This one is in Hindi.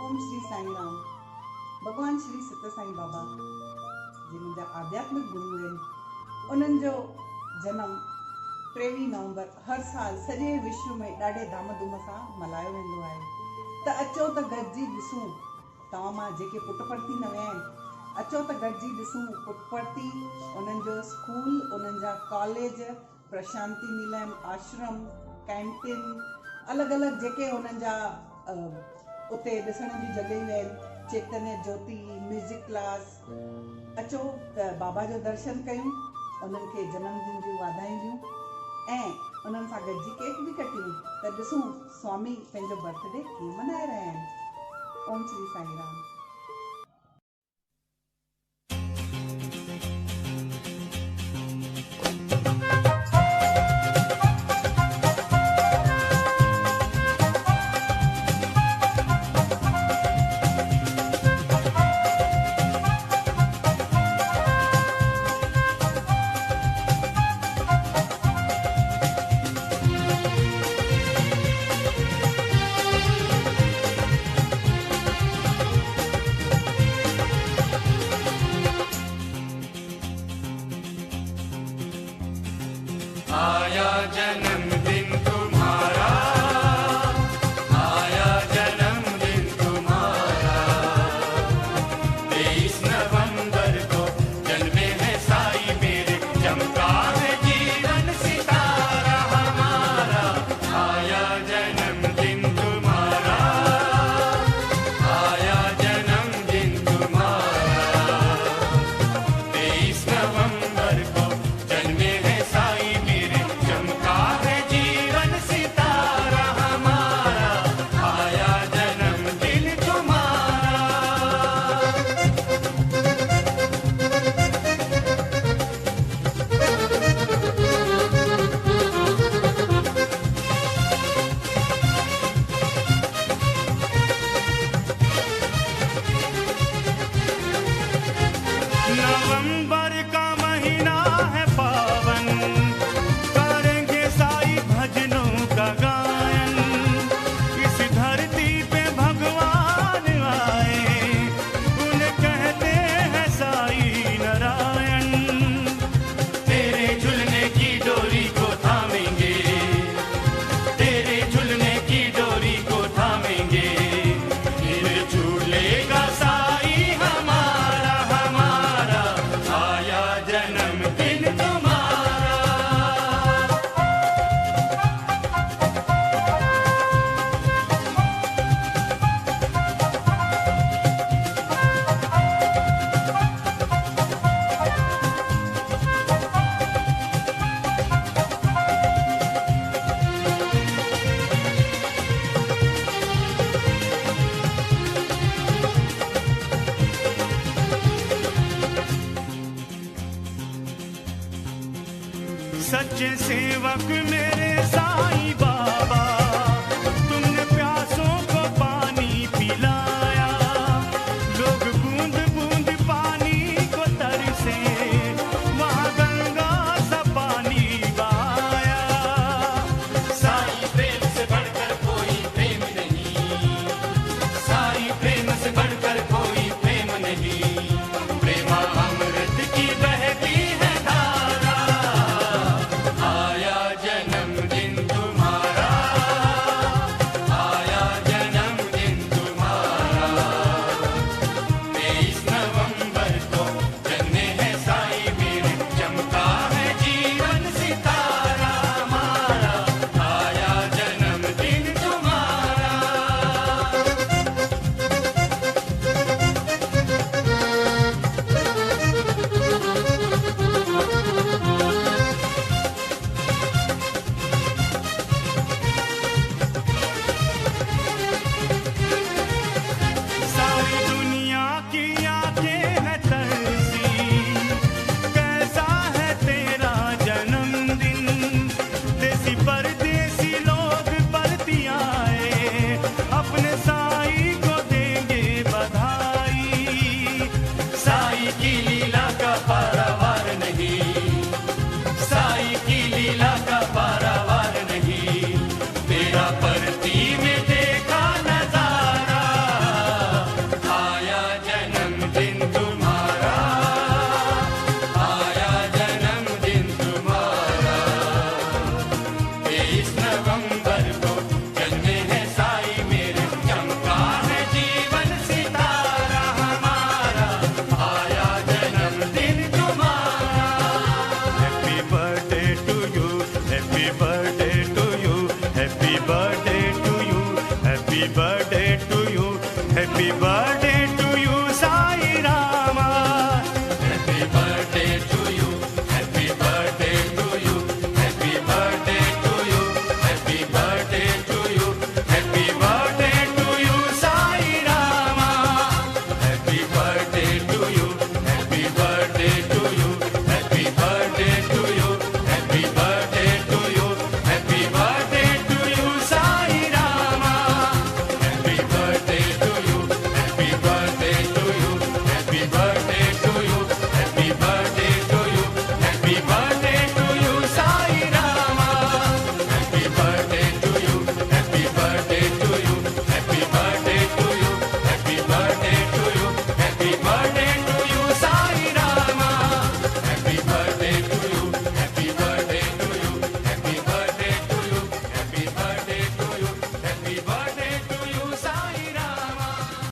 ओम श्री साईं राम। भगवान श्री सत्य साईं बाबा जे मुंहिंजा आध्यात्मिक गुरु आहिनि, उन्हनि जो जनम 23 नवंबर हर साल सॼे विश्व में ॾाढे धाम धूम सां मल्हायो वेंदो आहे। त अचो त गॾिजी ॾिसूं, तव्हां मां जेके पुटपर्ती न विया आहिनि, अचो त गॾिजी ॾिसूं पुटपर्ती, उन्हनि जो स्कूल, उन्हनि जा कॉलेज, प्रशांति निलयम, आश्रम, कैंटीन, अलॻि अलॻि जेके उन्हनि जा उते ॾिसण जी जॻहियूं आहिनि, चैतन्य ज्योति, म्यूज़िक क्लास। अचो त बाबा जो दर्शन कयूं, उन्हनि खे जन्मदिन जूं वाधायूं ॾियूं ऐं उन्हनि सां गॾिजी केक बि कटियूं त ॾिसूं स्वामी पंहिंजो बर्थडे कीअं मल्हाए रहिया आहिनि। ओम श्री साईं राम। आया जन्मदिन तुम्हारा, आया जन्मदिन तुम्हारा। 23 नवंबर को जन्मे है साई मेरे, चमका है जीवन सितारा हमारा। आया जन्मदिन तुम्हारा, आया जन्मदिन तुम्हारा। 23 नवंबर को जन्मे है साई मेरे, चमका है जीवन सितारा हमारा। आया जन्मदिन तुम्हारा। नवंबर का महीना है पावन, करेंगे साई भजनों का गायन। इस धरती पे भगवान आए, उन्हें कहते हैं साई नारायण। तेरे झुलने की डोरी को थामेंगे, तेरे झुलने की डोरी को थामेंगे। फिर झूलेगा साई हमारा हमारा। आया जन्मदिन तुम्हारा। सच्चे सेवक मेरे साईं बाबा, तुमने प्यासों को पानी पिलाया। लोग बूंद बूंद पानी को तरसे, वहाँ गंगा सा पानी बहाया। साईं प्रेम से बढ़कर कोई प्रेम नहीं, साईं प्रेम से बढ़कर कोई प्रेम नहीं। प्रेमा अमृत की बहती है धारा। आया जन्म हैप्पी बर्थडे